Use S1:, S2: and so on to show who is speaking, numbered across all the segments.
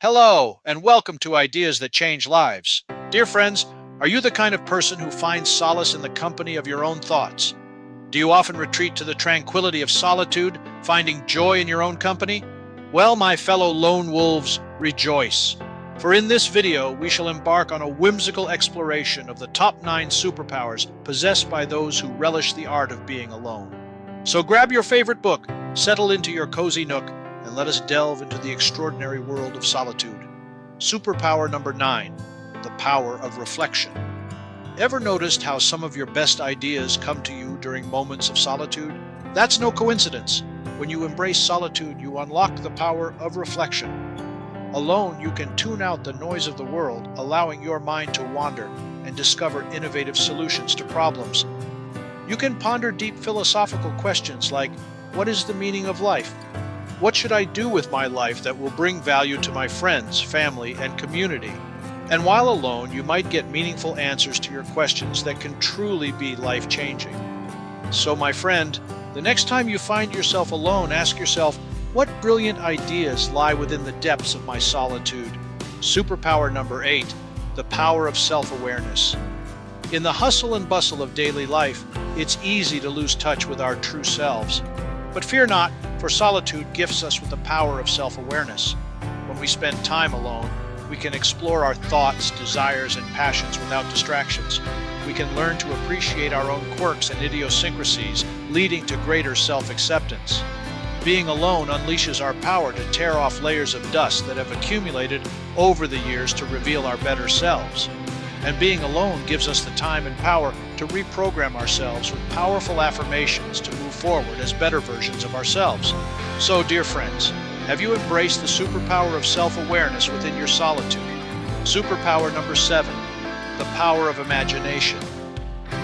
S1: Hello, and welcome to Ideas That Change Lives. Dear friends, are you the kind of person who finds solace in the company of your own thoughts? Do you often retreat to the tranquility of solitude, finding joy in your own company? Well, my fellow lone wolves, rejoice. For in this video, we shall embark on a whimsical exploration of the top 9 superpowers possessed by those who relish the art of being alone. So grab your favorite book, settle into your cozy nook, and let us delve into the extraordinary world of solitude. Superpower number 9, the power of reflection. Ever noticed how some of your best ideas come to you during moments of solitude? That's no coincidence. When you embrace solitude, you unlock the power of reflection. Alone, you can tune out the noise of the world, allowing your mind to wander and discover innovative solutions to problems. You can ponder deep philosophical questions like, what is the meaning of life? What should I do with my life that will bring value to my friends, family, and community? And while alone, you might get meaningful answers to your questions that can truly be life-changing. So, my friend, the next time you find yourself alone, ask yourself, what brilliant ideas lie within the depths of my solitude? Superpower number 8, the power of self-awareness. In the hustle and bustle of daily life, it's easy to lose touch with our true selves. But fear not, for solitude gifts us with the power of self-awareness. When we spend time alone, we can explore our thoughts, desires, and passions without distractions. We can learn to appreciate our own quirks and idiosyncrasies, leading to greater self-acceptance. Being alone unleashes our power to tear off layers of dust that have accumulated over the years to reveal our better selves. And being alone gives us the time and power to reprogram ourselves with powerful affirmations to move forward as better versions of ourselves. So, dear friends, have you embraced the superpower of self-awareness within your solitude? Superpower number 7, the power of imagination.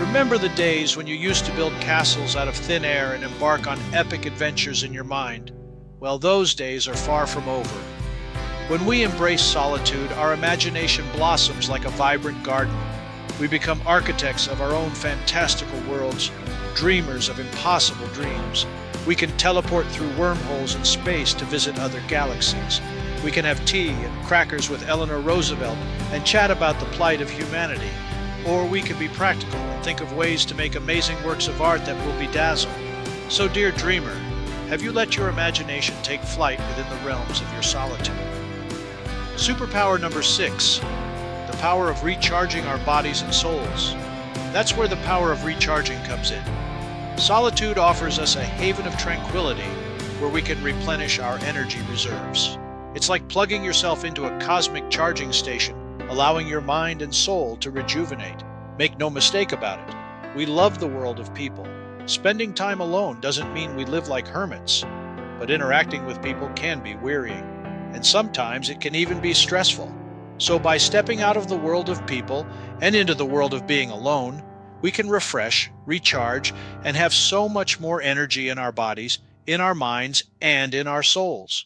S1: Remember the days when you used to build castles out of thin air and embark on epic adventures in your mind? Well, those days are far from over. When we embrace solitude, our imagination blossoms like a vibrant garden. We become architects of our own fantastical worlds, dreamers of impossible dreams. We can teleport through wormholes in space to visit other galaxies. We can have tea and crackers with Eleanor Roosevelt and chat about the plight of humanity. Or we can be practical and think of ways to make amazing works of art that will bedazzle. So, dear dreamer, have you let your imagination take flight within the realms of your solitude? Superpower number 6, the power of recharging our bodies and souls. That's where the power of recharging comes in. Solitude offers us a haven of tranquility where we can replenish our energy reserves. It's like plugging yourself into a cosmic charging station, allowing your mind and soul to rejuvenate. Make no mistake about it. We love the world of people. Spending time alone doesn't mean we live like hermits, but interacting with people can be wearying. And sometimes it can even be stressful. So by stepping out of the world of people and into the world of being alone, we can refresh, recharge, and have so much more energy in our bodies, in our minds, and in our souls.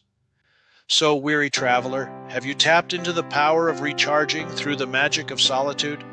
S1: So, weary traveler, have you tapped into the power of recharging through the magic of solitude?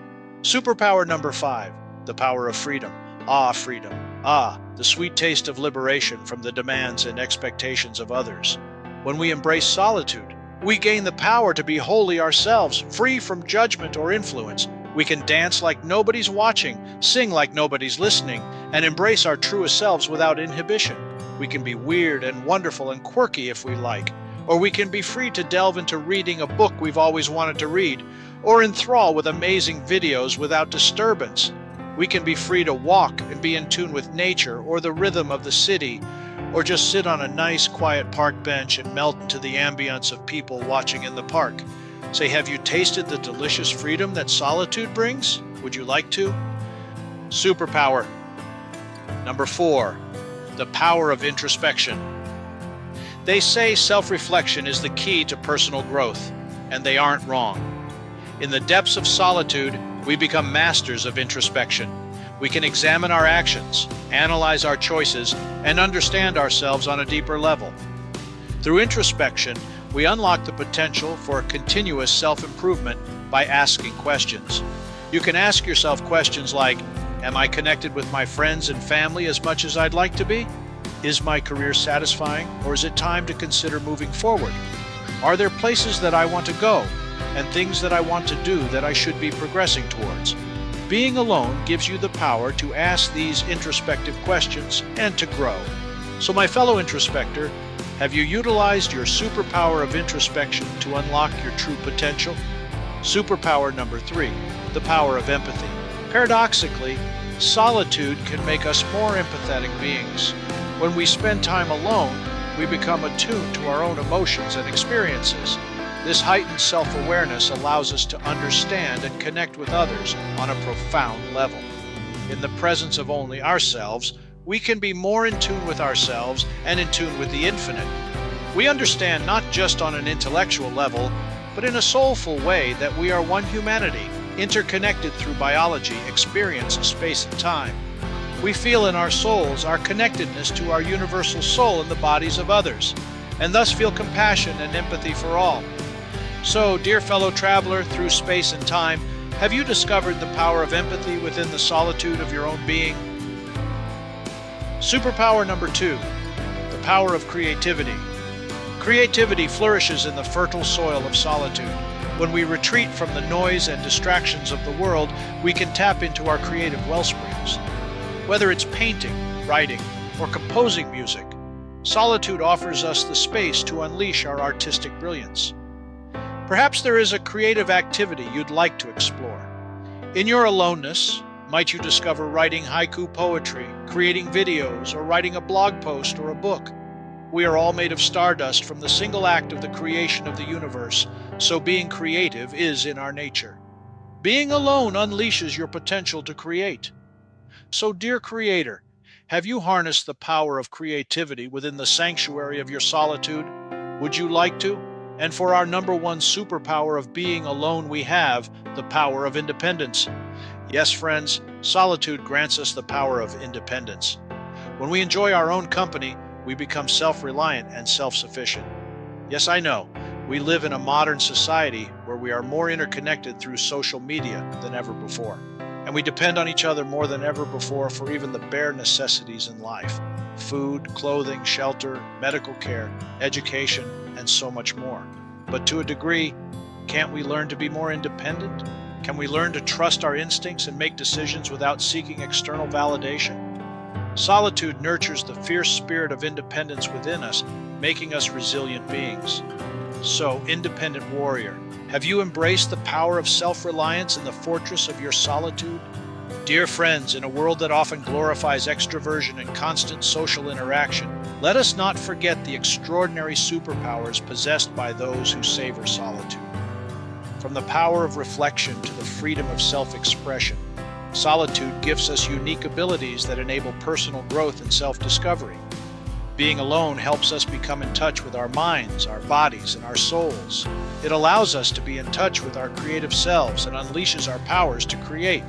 S1: Superpower number 5, the power of freedom. Ah, freedom. Ah, the sweet taste of liberation from the demands and expectations of others. When we embrace solitude, we gain the power to be wholly ourselves, free from judgment or influence. We can dance like nobody's watching, sing like nobody's listening, and embrace our truest selves without inhibition. We can be weird and wonderful and quirky if we like, or we can be free to delve into reading a book we've always wanted to read, or enthrall with amazing videos without disturbance. We can be free to walk and be in tune with nature or the rhythm of the city, or just sit on a nice, quiet park bench and melt into the ambience of people watching in the park. Say, have you tasted the delicious freedom that solitude brings? Would you like to? Superpower number 4, the power of introspection. They say self-reflection is the key to personal growth, and they aren't wrong. In the depths of solitude, we become masters of introspection. We can examine our actions, analyze our choices, and understand ourselves on a deeper level. Through introspection, we unlock the potential for a continuous self-improvement by asking questions. You can ask yourself questions like, am I connected with my friends and family as much as I'd like to be? Is my career satisfying, or is it time to consider moving forward? Are there places that I want to go and things that I want to do that I should be progressing towards? Being alone gives you the power to ask these introspective questions and to grow. So my fellow introspector, have you utilized your superpower of introspection to unlock your true potential? Superpower number 3, the power of empathy. Paradoxically, solitude can make us more empathetic beings. When we spend time alone, we become attuned to our own emotions and experiences. This heightened self-awareness allows us to understand and connect with others on a profound level. In the presence of only ourselves, we can be more in tune with ourselves and in tune with the infinite. We understand not just on an intellectual level, but in a soulful way that we are one humanity, interconnected through biology, experience, space, and time. We feel in our souls our connectedness to our universal soul in the bodies of others, and thus feel compassion and empathy for all. So, dear fellow traveler through space and time, have you discovered the power of empathy within the solitude of your own being? Superpower number 2, the power of creativity. Creativity flourishes in the fertile soil of solitude. When we retreat from the noise and distractions of the world, we can tap into our creative wellsprings. Whether it's painting, writing, or composing music, solitude offers us the space to unleash our artistic brilliance. Perhaps there is a creative activity you'd like to explore. In your aloneness, might you discover writing haiku poetry, creating videos, or writing a blog post or a book? We are all made of stardust from the single act of the creation of the universe, so being creative is in our nature. Being alone unleashes your potential to create. So, dear creator, have you harnessed the power of creativity within the sanctuary of your solitude? Would you like to? And for our number 1 superpower of being alone, we have the power of independence. Yes, friends, solitude grants us the power of independence. When we enjoy our own company, we become self-reliant and self-sufficient. Yes, I know, we live in a modern society where we are more interconnected through social media than ever before. And we depend on each other more than ever before for even the bare necessities in life: food, clothing, shelter, medical care, education, and so much more. But to a degree, can't we learn to be more independent? Can we learn to trust our instincts and make decisions without seeking external validation? Solitude nurtures the fierce spirit of independence within us, making us resilient beings. So, independent warrior, have you embraced the power of self-reliance in the fortress of your solitude? Dear friends, in a world that often glorifies extroversion and constant social interaction, let us not forget the extraordinary superpowers possessed by those who savor solitude. From the power of reflection to the freedom of self-expression, solitude gives us unique abilities that enable personal growth and self-discovery. Being alone helps us become in touch with our minds, our bodies, and our souls. It allows us to be in touch with our creative selves and unleashes our powers to create.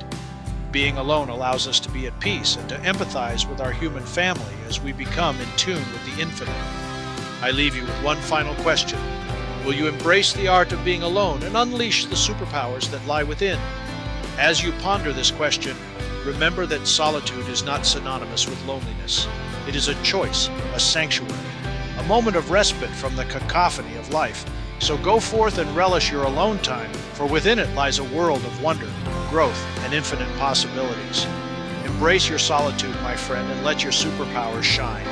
S1: Being alone allows us to be at peace and to empathize with our human family as we become in tune with the infinite. I leave you with one final question. Will you embrace the art of being alone and unleash the superpowers that lie within? As you ponder this question, remember that solitude is not synonymous with loneliness. It is a choice, a sanctuary, a moment of respite from the cacophony of life. So go forth and relish your alone time, for within it lies a world of wonder, growth, and infinite possibilities. Embrace your solitude, my friend, and let your superpowers shine.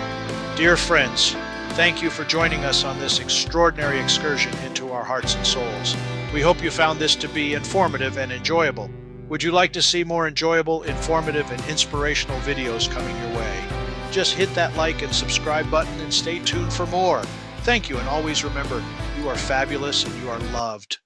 S1: Dear friends, thank you for joining us on this extraordinary excursion into our hearts and souls. We hope you found this to be informative and enjoyable. Would you like to see more enjoyable, informative, and inspirational videos coming your way? Just hit that like and subscribe button and stay tuned for more. Thank you, and always remember, you are fabulous and you are loved.